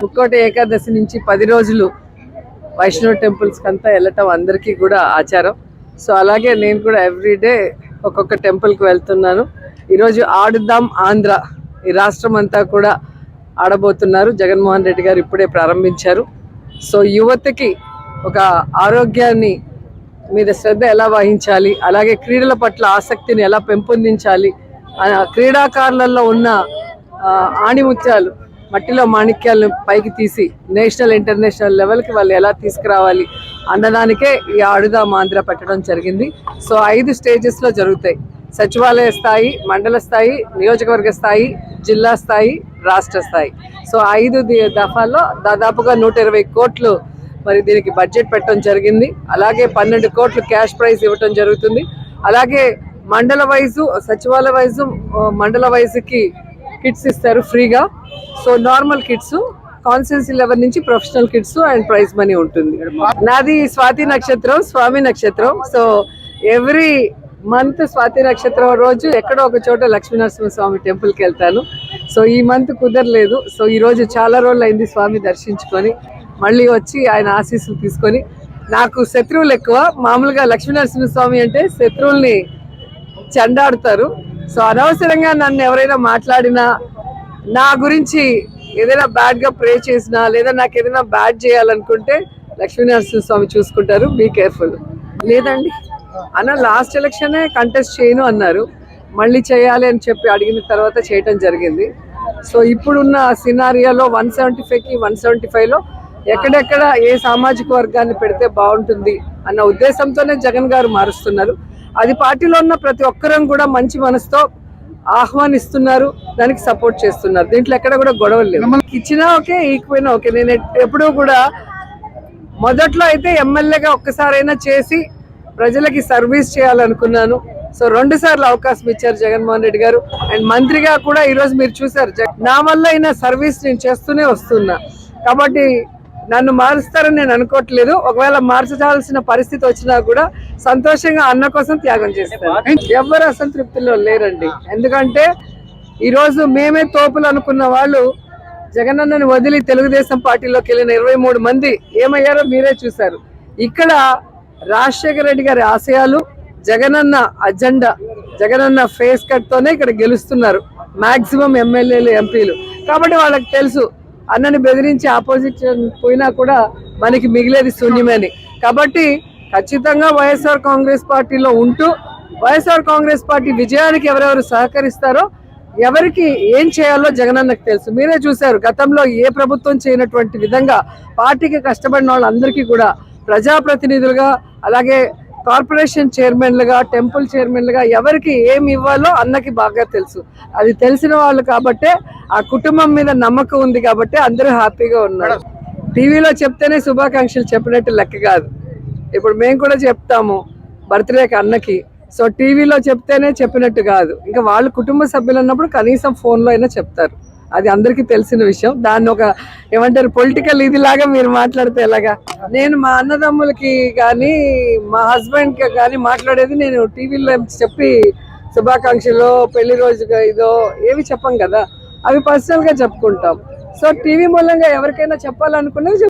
ముక్కోటి ఏకాదశి నుంచి 10 రోజులు వైష్ణవ టెంపుల్స్ కంతా వెళ్ళటం అందరికీ కూడా ఆచారం. సో అలాగే నేను కూడా ఎవ్రీడే ఒక్కొక్క టెంపుల్కి వెళ్తున్నాను. ఈరోజు ఆడుదాం ఆంధ్ర, ఈ రాష్ట్రం అంతా కూడా ఆడబోతున్నారు. జగన్మోహన్ రెడ్డి గారు ఇప్పుడే ప్రారంభించారు. సో యువతకి ఒక ఆరోగ్యాన్ని మీద శ్రద్ధ ఎలా వహించాలి, అలాగే క్రీడల పట్ల ఆసక్తిని ఎలా పెంపొందించాలి, క్రీడాకారులలో ఉన్న ఆణిముత్యాలు, మట్టిలో మాణిక్యాలను పైకి తీసి నేషనల్ ఇంటర్నేషనల్ లెవెల్కి వాళ్ళు ఎలా తీసుకురావాలి అన్నదానికే ఈ ఆడుదాం ఆంధ్ర పెట్టడం జరిగింది. సో 5 స్టేజెస్లో జరుగుతాయి. సచివాలయ స్థాయి, మండల స్థాయి, నియోజకవర్గ స్థాయి, జిల్లా స్థాయి, రాష్ట్ర స్థాయి. సో 5 దఫాల్లో దాదాపుగా 120 కోట్లు మరి దీనికి బడ్జెట్ పెట్టడం జరిగింది. అలాగే 12 కోట్లు క్యాష్ ప్రైజ్ ఇవ్వటం జరుగుతుంది. అలాగే మండల వైజు, సచివాలయ వైజు, మండల వైజుకి కిట్స్ ఇస్తారు ఫ్రీగా. So normal kits, constituency level నుంచి professional kits and prize money ఉంటుంది. నాది స్వాతి నక్షత్రం, స్వామి నక్షత్రం. సో ఎవ్రీ మంత్ స్వాతి నక్షత్రం రోజు ఎక్కడో ఒక చోట లక్ష్మీనరసింహ స్వామి టెంపుల్కి వెళ్తాను. సో ఈ మంత్ కుదరలేదు. సో ఈరోజు చాలా రోజులు అయింది స్వామి దర్శించుకొని మళ్ళీ వచ్చి ఆయన ఆశీస్సులు తీసుకొని. నాకు శత్రువులు ఎక్కువ. మామూలుగా లక్ష్మీనరసింహ స్వామి అంటే శత్రువుల్ని చెండాడుతారు. సో అనవసరంగా నన్ను ఎవరైనా మాట్లాడినా, నా గురించి ఏదైనా బ్యాడ్గా ప్రే చేసినా, లేదా నాకు ఏదైనా బ్యాడ్ చేయాలనుకుంటే లక్ష్మీనరసింహ స్వామి చూసుకుంటారు. Be careful. లేదండి అన్న, లాస్ట్ ఎలక్షనే కంటెస్ట్ చేయను అన్నారు. మళ్ళీ చేయాలి అని చెప్పి అడిగిన తర్వాత చేయటం జరిగింది. సో ఇప్పుడున్న సినారియాలో 175కి 175లో ఎక్కడెక్కడ ఏ సామాజిక వర్గాన్ని పెడితే బాగుంటుంది అన్న ఉద్దేశంతోనే జగన్ గారు మారుస్తున్నారు. అది పార్టీలో ఉన్న ప్రతి ఒక్కరం కూడా మంచి మనసుతో ఆహ్వానిస్తున్నారు, దానికి సపోర్ట్ చేస్తున్నారు. దీంట్లో ఎక్కడ కూడా గొడవలు లేవు. ఇచ్చినా ఓకే, ఈకపోయినా ఓకే. నేను ఎప్పుడూ కూడా మొదట్లో అయితే ఎమ్మెల్యేగా ఒక్కసారైనా చేసి ప్రజలకి సర్వీస్ చేయాలనుకున్నాను. సో 2 సార్లు అవకాశం ఇచ్చారు జగన్మోహన్ రెడ్డి గారు. అండ్ మంత్రిగా కూడా ఈరోజు మీరు చూసారు, నా వల్ల అయినా సర్వీస్ నేను చేస్తూనే వస్తున్నా. కాబట్టి నన్ను మారుస్తారని నేను అనుకోవట్లేదు. ఒకవేళ మార్చాల్సిన పరిస్థితి వచ్చినా కూడా సంతోషంగా అన్న కోసం త్యాగం చేస్తాను. ఎవరు అసంతృప్తిలో లేరండి. ఎందుకంటే ఈరోజు మేమే తోపులు అనుకున్న వాళ్ళు జగనన్నని వదిలి తెలుగుదేశం పార్టీలోకి వెళ్ళిన 23 మంది ఏమయ్యారో మీరే చూశారు. ఇక్కడ రాజశేఖర రెడ్డి గారి ఆశయాలు, Jagananna agenda, Jagananna face cut తోనే ఇక్కడ గెలుస్తున్నారు మాక్సిమం ఎమ్మెల్యేలు, ఎంపీలు. కాబట్టి వాళ్ళకి తెలుసు అన్నని బెదిరించి ఆపోజిషన్ పోయినా కూడా మనకి మిగిలేది శూన్యమని. కాబట్టి ఖచ్చితంగా వైఎస్ఆర్ కాంగ్రెస్ పార్టీలో ఉంటూ వైఎస్ఆర్ కాంగ్రెస్ పార్టీ విజయానికి ఎవరెవరు సహకరిస్తారో, ఎవరికి ఏం చేయాలో జగనన్నకు తెలుసు. మీరే చూశారు, గతంలో ఏ ప్రభుత్వం చేయనటువంటి విధంగా పార్టీకి కష్టపడిన వాళ్ళందరికీ కూడా ప్రజాప్రతినిధులుగా, అలాగే కార్పొరేషన్ చైర్మన్లుగా, టెంపుల్ చైర్మన్లుగా ఎవరికి ఏమి ఇవ్వాలో అన్నకి బాగా తెలుసు. అది తెలిసిన వాళ్ళు కాబట్టే, ఆ కుటుంబం మీద నమ్మకం ఉంది కాబట్టి అందరూ హ్యాపీగా ఉన్నారు. టీవీలో చెప్తేనే శుభాకాంక్షలు చెప్పినట్టు లెక్క కాదు. ఇప్పుడు మేము కూడా చెప్తాము బర్త్డేకి అన్నకి. సో టీవీలో చెప్తేనే చెప్పినట్టు కాదు. ఇంకా వాళ్ళు కుటుంబ సభ్యులు అన్నప్పుడు కనీసం ఫోన్లో అయినా చెప్తారు. అది అందరికీ తెలిసిన విషయం. దాన్ని ఒక ఏమంటారు పొలిటికల్ ఇదిలాగా మీరు మాట్లాడితే ఎలాగా? నేను మా అన్నదమ్ములకి కానీ మా హస్బెండ్కి కానీ మాట్లాడేది నేను టీవీలో చెప్పి శుభాకాంక్షలు, పెళ్లి రోజుగా ఇదో ఏవి చెప్పం కదా, అవి పర్సనల్గా చెప్పుకుంటాం. సో టీవీ మూలంగా ఎవరికైనా చెప్పాలనుకున్నది